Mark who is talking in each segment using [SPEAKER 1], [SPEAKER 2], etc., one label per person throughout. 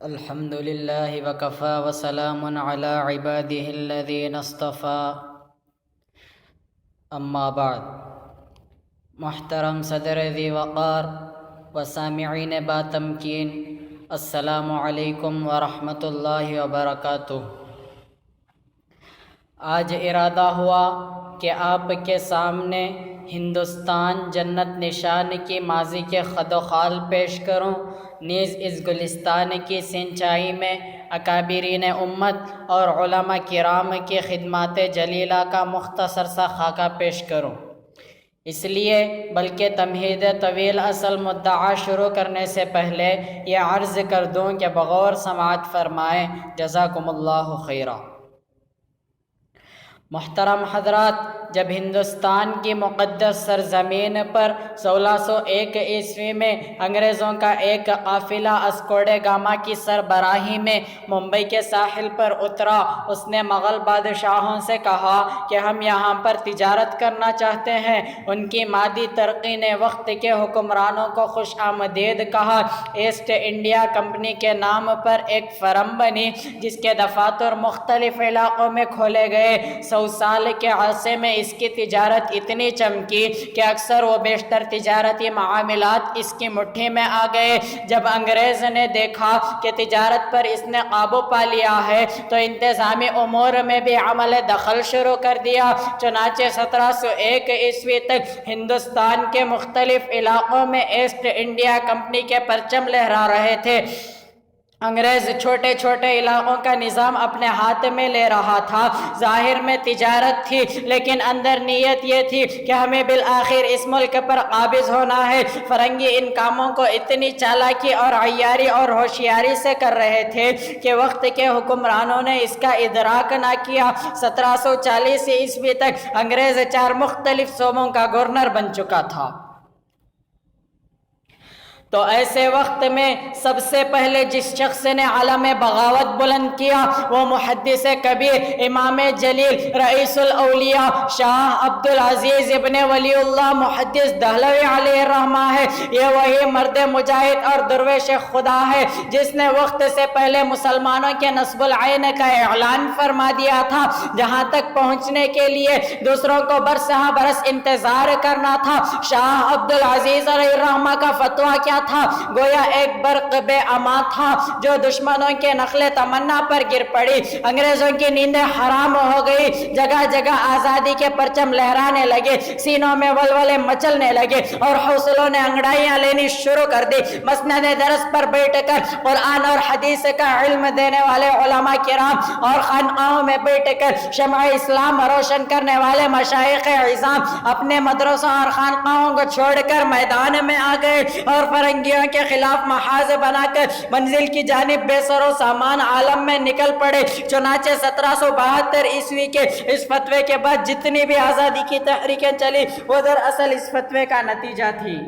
[SPEAKER 1] الحمدللہ وکفا وسلام علی عباده الذین اصطفى، اما بعد۔ محترم صدر ذی وقار و سامعین با تمکین، السلام علیکم ورحمۃ اللہ وبرکاتہ۔ آج ارادہ ہوا کہ آپ کے سامنے ہندوستان جنت نشان کی ماضی کے خد و خال پیش کروں، نیز اس گلستان کی سینچائی میں اکابرین امت اور علماء کرام کی خدمات جلیلہ کا مختصر سا خاکہ پیش کروں۔ اس لیے بلکہ تمہید طویل اصل مدعا شروع کرنے سے پہلے یہ عرض کر دوں کہ بغور سماعت فرمائیں، جزاکم اللہ خیرا۔ محترم حضرات، جب ہندوستان کی مقدس سرزمین پر 1601 عیسوی میں انگریزوں کا ایک قافلہ اسکوڈے گاما کی سربراہی میں ممبئی کے ساحل پر اترا، اس نے مغل بادشاہوں سے کہا کہ ہم یہاں پر تجارت کرنا چاہتے ہیں۔ ان کی مادی ترقی نے وقت کے حکمرانوں کو خوش آمدید کہا۔ ایسٹ انڈیا کمپنی کے نام پر ایک فرم بنی جس کے دفاتر مختلف علاقوں میں کھولے گئے۔ 100 سال کے عرصے میں اس کی تجارت اتنی چمکی کہ اکثر و بیشتر تجارتی معاملات اس کی مٹھی میں آ گئے۔ جب انگریز نے دیکھا کہ تجارت پر اس نے قابو پا لیا ہے تو انتظامی امور میں بھی عمل دخل شروع کر دیا۔ چنانچہ 1701 عیسوی تک ہندوستان کے مختلف علاقوں میں ایسٹ انڈیا کمپنی کے پرچم لہرا رہے تھے۔ انگریز چھوٹے چھوٹے علاقوں کا نظام اپنے ہاتھ میں لے رہا تھا۔ ظاہر میں تجارت تھی لیکن اندر نیت یہ تھی کہ ہمیں بالآخر اس ملک پر قابض ہونا ہے۔ فرنگی ان کاموں کو اتنی چالاکی اور عیاری اور ہوشیاری سے کر رہے تھے کہ وقت کے حکمرانوں نے اس کا ادراک نہ کیا۔ 1740 عیسوی تک انگریز 4 مختلف صوبوں کا گورنر بن چکا تھا۔ تو ایسے وقت میں سب سے پہلے جس شخص نے علم بغاوت بلند کیا وہ محدث کبیر، امام جلیل، رئیس الاولیاء شاہ عبدالعزیز ابن ولی اللہ محدث دہلوی علیہ الرحمہ ہے۔ یہ وہی مرد مجاہد اور درویش خدا ہے جس نے وقت سے پہلے مسلمانوں کے نصب العین کا اعلان فرما دیا تھا۔ جہاں تک پہنچنے کے لیے دوسروں کو برسہ برس انتظار کرنا تھا۔ شاہ عبدالعزیز علیہ الرحمہ کا فتویٰ کیا تھا؟ گویا ایک برق بے اما تھا جو دشمنوں کے نخل تمنا پر گر پڑی۔ انگریزوں کی نیندیں حرام ہو گئی، جگہ جگہ آزادی کے پرچم لہرانے لگے، سینوں میں ولولے مچلنے لگے اور حوصلوں نے انگڑائیاں لینی شروع کر دی۔ مسند درس پر بیٹھ کر قرآن اور حدیث کا علم دینے والے علماء کرام اور خانقاہوں میں بیٹھ کر شمع اسلام روشن کرنے والے مشائخ عظام اپنے مدرسوں اور خانقاہوں کو چھوڑ کر میدان میں آ گئے اور فرنگیوں کے خلاف محاذ بنا کر منزل کی جانب بے سر و سامان عالم میں نکل پڑے۔ چنانچہ 1772 عیسوی کے اس فتوے کے بعد جتنی بھی آزادی کی تحریکیں چلی وہ دراصل اس فتوے کا نتیجہ تھی۔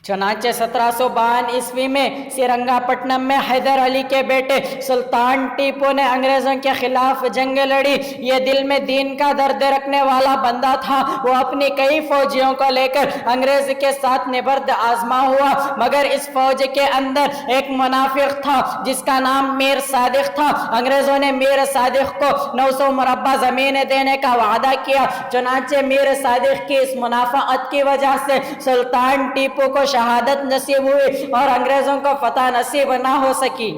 [SPEAKER 1] چنانچہ 1752 عیسوی میں سرنگا پٹنم میں حیدر علی کے بیٹے سلطان ٹیپو نے انگریزوں کے خلاف جنگ لڑی۔ یہ دل میں دین کا درد رکھنے والا بندہ تھا۔ وہ اپنی کئی فوجیوں کو لے کر انگریز کے ساتھ نبرد آزما ہوا، مگر اس فوج کے اندر ایک منافق تھا جس کا نام میر صادق تھا۔ انگریزوں نے میر صادق کو 900 مربع زمین دینے کا وعدہ کیا۔ چنانچہ میر صادق کی اس منافقت کی وجہ سے سلطان ٹیپو کو شہادت نصیب ہوئی اور انگریزوں کو فتح نصیب نہ ہو سکی۔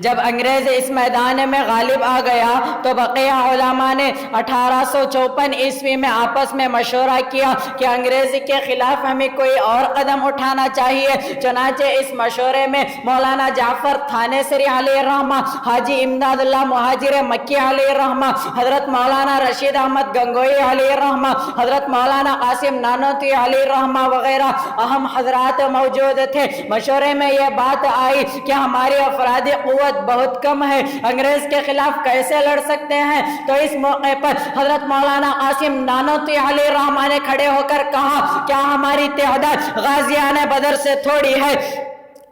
[SPEAKER 1] جب انگریز اس میدان میں غالب آ گیا تو بقیہ علماء نے 1854 عیسوی میں آپس میں مشورہ کیا کہ انگریز کے خلاف ہمیں کوئی اور قدم اٹھانا چاہیے۔ چنانچہ اس مشورے میں مولانا جعفر تھانیسری علیہ الرحمہ، حاجی امداد اللہ مہاجر مکی علیہ الرحمہ، حضرت مولانا رشید احمد گنگوئی علیہ الرحمہ، حضرت مولانا قاسم نانوتوی علیہ الرحمہ وغیرہ اہم حضرات موجود تھے۔ مشورے میں یہ بات آئی کہ ہماری افرادی قوت بہت کم ہے، انگریز کے خلاف کیسے لڑ سکتے ہیں؟ تو اس موقع پر حضرت مولانا قاسم نانوتوی علیہ الرحمہ نے کھڑے ہو کر کہا، کیا ہماری تعداد غازیان بدر سے تھوڑی ہے؟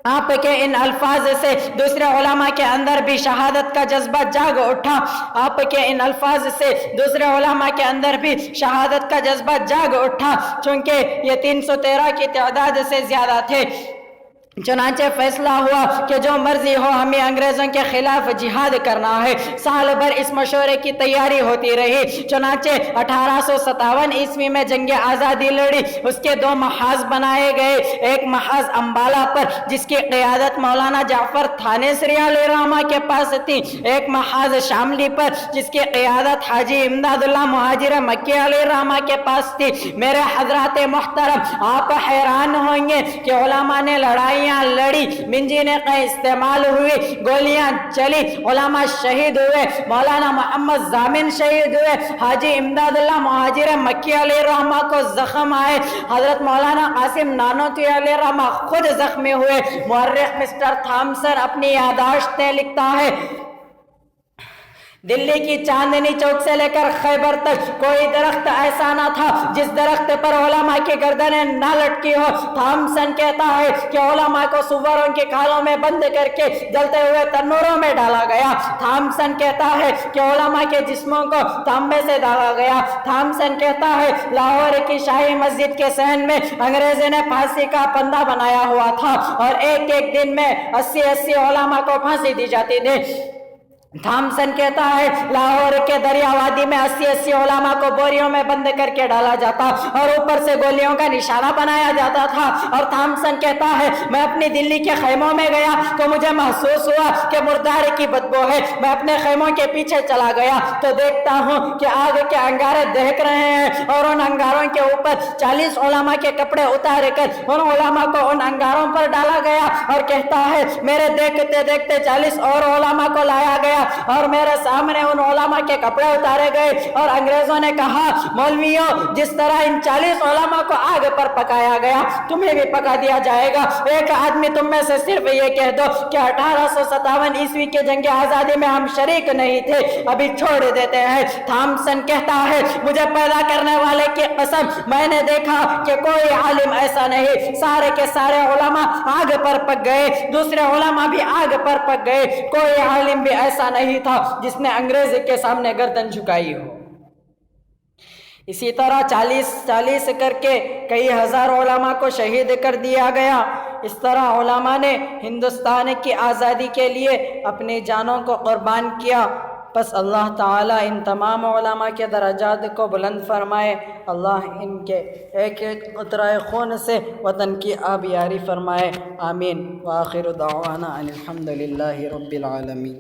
[SPEAKER 1] آپ کے ان الفاظ سے دوسرے علماء کے اندر بھی شہادت کا جذبہ جاگ اٹھا، آپ کے ان الفاظ سے دوسرے علماء کے اندر بھی شہادت کا جذبہ جاگ اٹھا، چونکہ یہ 313 کی تعداد سے زیادہ تھے۔ چنانچہ فیصلہ ہوا کہ جو مرضی ہو ہمیں انگریزوں کے خلاف جہاد کرنا ہے۔ سال بھر اس مشورے کی تیاری ہوتی رہی۔ چنانچہ 1857 عیسوی میں جنگ آزادی لڑی۔ اس کے 2 محاذ بنائے گئے، ایک محاذ امبالہ پر جس کی قیادت مولانا جعفر تھانیسری علیہ الرحمہ کے پاس تھی، ایک محاذ شاملی پر جس کی قیادت حاجی امداد اللہ مہاجر مکی علیہ الرحمہ کے پاس تھی۔ میرے حضرات محترم، آپ حیران ہوں گے کہ علماء نے لڑائی لڑی، منجینے کا استعمال ہوئی، گولیاں چلی، علماء شہید ہوئے، مولانا محمد ضامن شہید ہوئے، حاجی امداد اللہ مہاجر مکی علیہ الرحمہ کو زخم آئے، حضرت مولانا قاسم نانوتوی علیہ الرحمہ خود زخمی ہوئے۔ مورخ مسٹر تھامسن اپنی یادداشت میں لکھتا ہے، دلی کی چاندنی چوک سے لے کر خیبر تک کوئی درخت ایسا نہ تھا جس درخت پر علماء کی گردنیں نہ لٹکی ہو۔ تھامسن کہتا ہے کہ علماء کو سوروں کی کھالوں میں بند کر کے جلتے ہوئے تنوروں میں ڈالا گیا۔ تھامسن کہتا ہے کہ علماء کے جسموں کو تانبے سے داغا گیا۔ تھامسن کہتا ہے لاہور کی شاہی مسجد کے صحن میں انگریزوں نے پھانسی کا پندہ بنایا ہوا تھا اور ایک ایک دن میں 80 علماء کو پھانسی دی جاتی تھی۔ تھامسن کہتا ہے لاہور کے دریا وادی میں 80 علماء کو بوریوں میں بند کر کے ڈالا جاتا اور اوپر سے گولیوں کا نشانہ بنایا جاتا تھا۔ اور تھامسن کہتا ہے میں اپنی دلی کے خیموں میں گیا تو مجھے محسوس ہوا کہ مردار کی بدبو ہے۔ میں اپنے خیموں کے پیچھے چلا گیا تو دیکھتا ہوں کہ آگ کے انگارے دہک رہے ہیں اور ان انگاروں کے اوپر 40 علماء کے کپڑے اتار کر ان علماء کو ان انگاروں پر ڈالا گیا۔ اور کہتا ہے میرے دیکھتے دیکھتے 40 اور علماء کو لایا گیا اور میرے سامنے ان علماء کے کپڑے اتارے گئے اور انگریزوں نے کہا مولویوں جس طرح ان 40 علماء کو آگ پر پکایا گیا تمہیں بھی پکا دیا جائے گا۔ ایک آدمی تم میں سے صرف یہ کہہ دو کہ 1857 عیسوی کے جنگ آزادی میں ہم شریک نہیں تھے، ابھی چھوڑ دیتے ہیں۔ تھامسن کہتا ہے مجھے پیدا کرنے والے کی قسم میں نے دیکھا کہ کوئی عالم ایسا نہیں، سارے کے سارے علماء آگ پر پک گئے، دوسرے علماء بھی آگ پر پک گئے، کوئی عالم بھی ایسا نہیں تھا جس نے انگریز کے سامنے گردن جھکائی ہو۔ اسی طرح 40 کر کے کئی ہزار علماء کو شہید کر دیا گیا۔ اس طرح علماء نے ہندوستان کی آزادی کے لیے اپنی جانوں کو قربان کیا۔ پس اللہ تعالیٰ ان تمام علماء کے درجات کو بلند فرمائے، اللہ ان کے ایک ایک قطرہ خون سے وطن کی آبیاری فرمائے، آمین۔ وآخر دعوانا ان الحمد للہ رب العالمین۔